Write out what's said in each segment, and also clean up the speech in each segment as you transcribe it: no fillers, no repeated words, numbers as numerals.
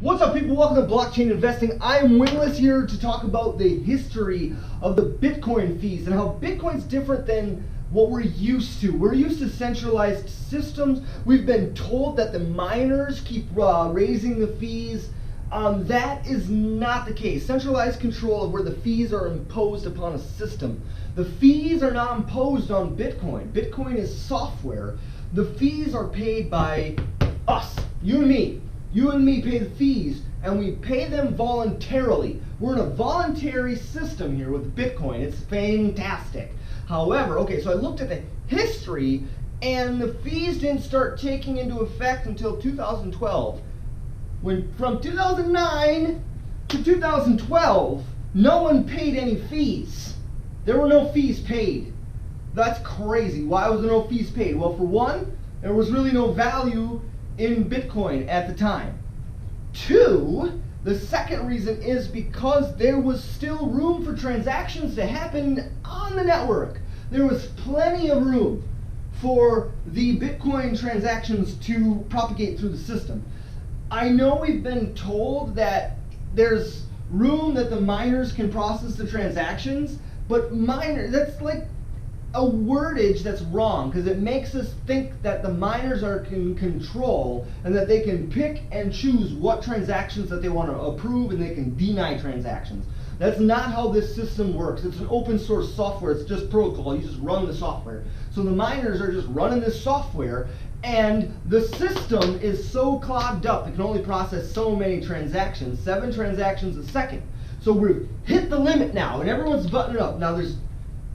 What's up, people? Welcome to Blockchain Investing. I'm Wingless here to talk about the history of the Bitcoin fees and how Bitcoin's different than what we're used to. We're used to centralized systems. We've been told that the miners keep raising the fees. That is not the case. Centralized control of where the fees are imposed upon a system. The fees are not imposed on Bitcoin. Bitcoin is software. The fees are paid by us, you and me. You and me pay the fees, and we pay them voluntarily. We're in a voluntary system here with Bitcoin. It's fantastic. However, okay, so I looked at the history, and the fees didn't start taking into effect until 2012. When from 2009 to 2012, no one paid any fees. There were no fees paid. That's crazy. Why was there no fees paid? Well, for one, there was really no value in Bitcoin at the time. Two, the second reason is because there was still room for transactions to happen on the network. There was plenty of room for the Bitcoin transactions to propagate through the system. I know we've been told that there's room that the miners can process the transactions, but that's like a wordage that's wrong, because it makes us think that the miners are in control and that they can pick and choose what transactions that they want to approve, and they can deny transactions. That's not how this system works. It's an open source software. It's just protocol. You just run the software. So the miners are just running this software, and the system is so clogged up it can only process so many transactions, 7 transactions a second. So we've hit the limit now, and everyone's buttoning up. Now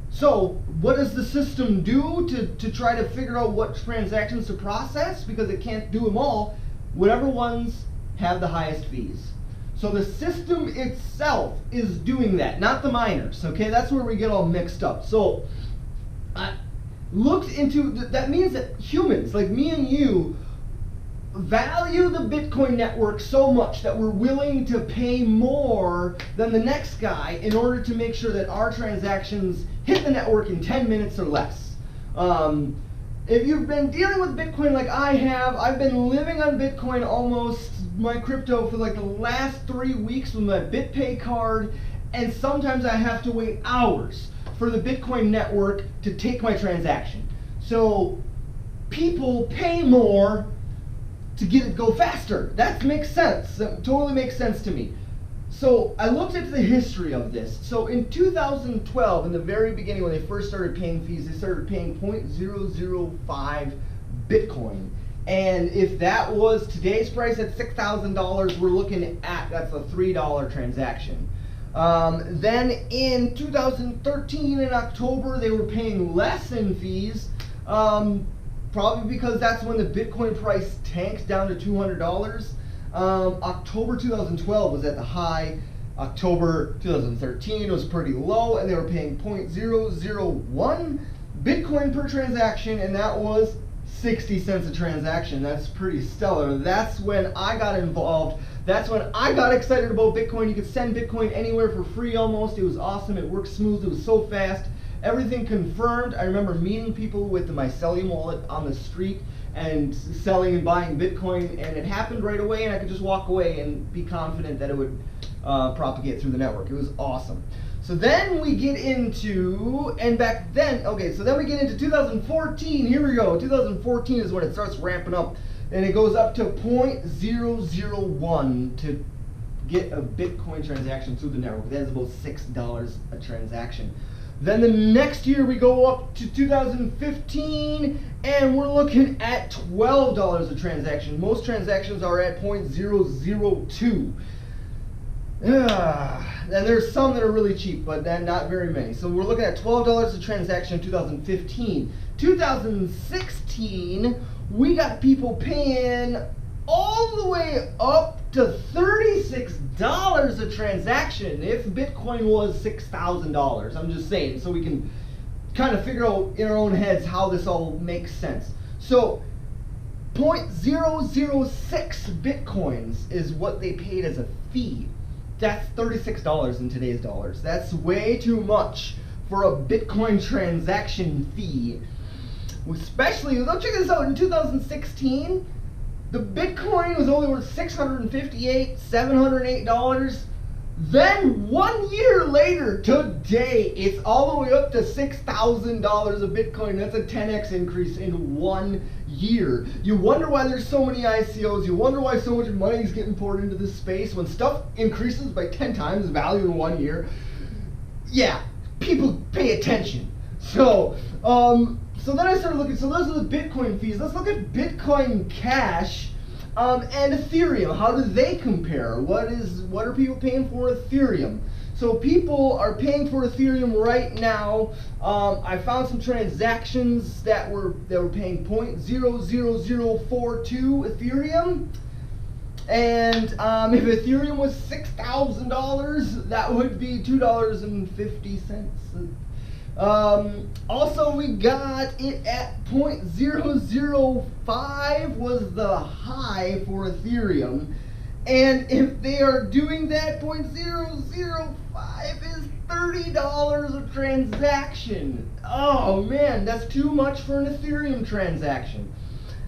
so what does the system do to try to figure out what transactions to process? Because it can't do them all. Whatever ones have the highest fees. So the system itself is doing that, not the miners. Okay, that's where we get all mixed up. So I looked into, that means that humans like me and you value the Bitcoin network so much that we're willing to pay more than the next guy in order to make sure that our transactions hit the network in 10 minutes or less. If you've been dealing with Bitcoin like I have, I've been living on Bitcoin, almost my crypto, for like the last 3 weeks with my BitPay card, and sometimes I have to wait hours for the Bitcoin network to take my transaction. So people pay more to get it go faster. That makes sense. That totally makes sense to me. So I looked into the history of this. So in 2012, in the very beginning, when they first started paying fees, they started paying 0.005 Bitcoin. And if that was today's price at $6,000, we're looking at, that's a $3 transaction. Then in 2013, in October, they were paying less in fees. Probably because that's when the Bitcoin price tanked down to $200. October 2012 was at the high. October 2013 was pretty low, and they were paying 0.001 Bitcoin per transaction, and that was 60 cents a transaction. That's pretty stellar. That's when I got involved. That's when I got excited about Bitcoin. You could send Bitcoin anywhere for free almost. It was awesome. It worked smooth. It was so fast. Everything confirmed. I remember meeting people with the Mycelium wallet on the street and selling and buying Bitcoin, and it happened right away, and I could just walk away and be confident that it would propagate through the network. It was awesome. So then we get into, and back then, okay, so then we get into 2014. Here we go. 2014 is when it starts ramping up, and it goes up to 0.001 to get a Bitcoin transaction through the network. That is about $6 a transaction. Then the next year we go up to 2015, and we're looking at $12 a transaction. Most transactions are at 0.002. And there's some that are really cheap, but not very many. So we're looking at $12 a transaction in 2015. 2016, we got people paying all the way up to $36 a transaction if Bitcoin was $6,000. I'm just saying, so we can kind of figure out in our own heads how this all makes sense. So 0.006 Bitcoins is what they paid as a fee. That's $36 in today's dollars. That's way too much for a Bitcoin transaction fee. Especially, check this out, in 2016, The Bitcoin was only worth $658, $708. Then 1 year later, today, it's all the way up to $6,000 of Bitcoin. That's a 10x increase in 1 year. You wonder why there's so many ICOs. You wonder why so much money is getting poured into this space. When stuff increases by 10 times value in 1 year, yeah, people pay attention. So then I started looking, so those are the Bitcoin fees. Let's look at Bitcoin Cash and Ethereum. How do they compare? What are people paying for Ethereum? So people are paying for Ethereum right now. I found some transactions that were paying 0.00042 Ethereum. And if Ethereum was $6,000, that would be $2.50. Also, we got it at 0.005 was the high for Ethereum. And if they are doing that, 0.005 is $30 a transaction. Oh man, that's too much for an Ethereum transaction.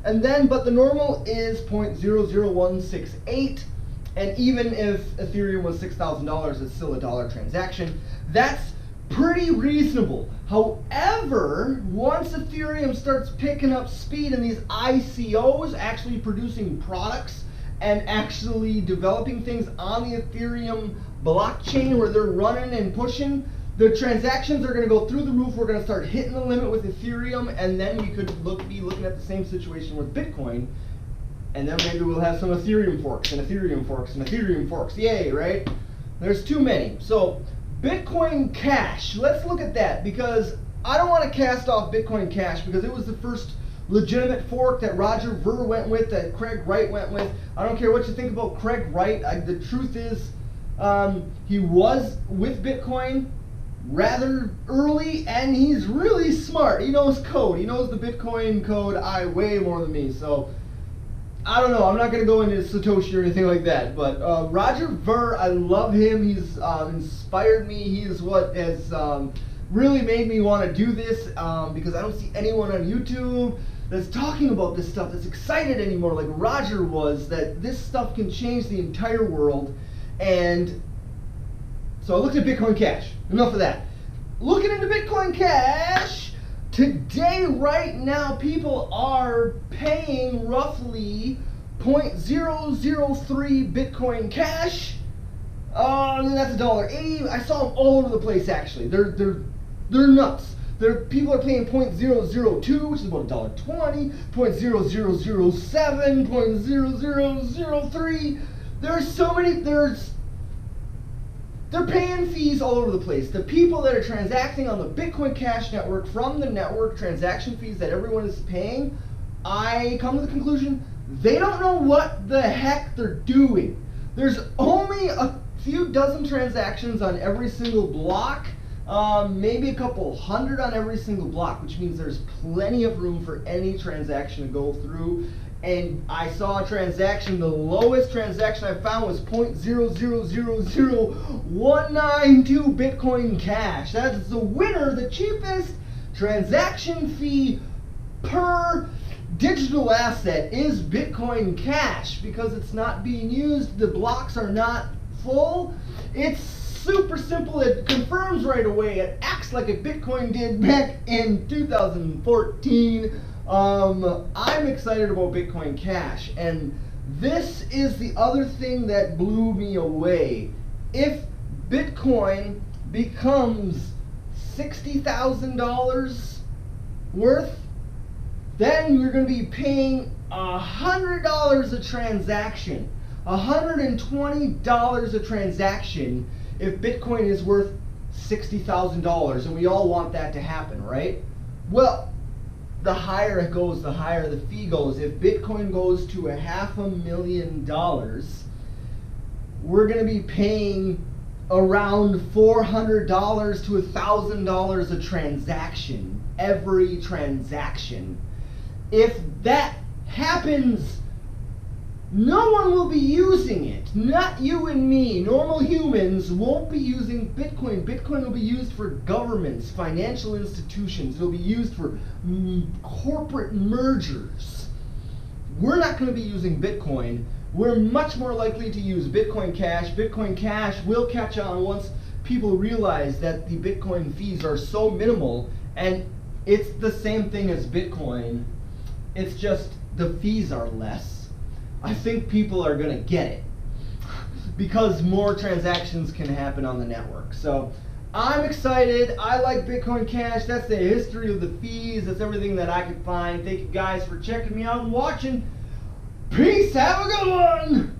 And then, but the normal is 0.00168. And even if Ethereum was $6,000, it's still a dollar transaction. That's pretty reasonable. However, once Ethereum starts picking up speed and these ICOs actually producing products and actually developing things on the Ethereum blockchain where they're running and pushing, the transactions are going to go through the roof. We're going to start hitting the limit with Ethereum, and then we could be looking at the same situation with Bitcoin, and then maybe we'll have some Ethereum forks and Ethereum forks and Ethereum forks. Yay, right? There's too many. So Bitcoin Cash, let's look at that, because I don't want to cast off Bitcoin Cash because it was the first legitimate fork that Roger Ver went with, that Craig Wright went with. I don't care what you think about Craig Wright. The truth is, he was with Bitcoin rather early, and he's really smart. He knows code. He knows the Bitcoin code way more than me. So I don't know. I'm not going to go into Satoshi or anything like that. But Roger Ver, I love him. He's inspired me. He is what has really made me want to do this, because I don't see anyone on YouTube that's talking about this stuff, that's excited anymore like Roger was, that this stuff can change the entire world. And so I looked at Bitcoin Cash. Enough of that. Looking into Bitcoin Cash, today, right now, people are paying roughly 0.003 Bitcoin Cash. That's $1.80. I saw them all over the place. Actually, they're nuts. People are paying 0.002, which is about $1.20. 0.0007, 0.0003. There's so many. They're paying fees all over the place. The people that are transacting on the Bitcoin Cash network from the network transaction fees that everyone is paying, I come to the conclusion they don't know what the heck they're doing. There's only a few dozen transactions on every single block, maybe a couple hundred on every single block, which means there's plenty of room for any transaction to go through. And I saw a transaction, the lowest transaction I found was 0.0000192 Bitcoin Cash. That's the winner, the cheapest transaction fee per digital asset is Bitcoin Cash, because it's not being used, the blocks are not full. It's super simple, it confirms right away, it acts like a Bitcoin did back in 2014. I'm excited about Bitcoin Cash, and this is the other thing that blew me away. If Bitcoin becomes $60,000 worth, then you're going to be paying $100 a transaction, $120 a transaction if Bitcoin is worth $60,000, and we all want that to happen, right? Well, the higher it goes, the higher the fee goes. If Bitcoin goes to $500,000, we're going to be paying around $400 to $1,000 a transaction, every transaction. If that happens, no one will be using it. Not you and me. Normal humans won't be using Bitcoin. Bitcoin will be used for governments, financial institutions. It'll be used for corporate mergers. we're not going to be using Bitcoin. We're much more likely to use Bitcoin Cash. Bitcoin Cash will catch on once people realize that the Bitcoin fees are so minimal, and it's the same thing as Bitcoin. It's just the fees are less. I think people are going to get it because more transactions can happen on the network. So I'm excited. I like Bitcoin Cash. That's the history of the fees. That's everything that I could find. Thank you guys for checking me out and watching. Peace. Have a good one.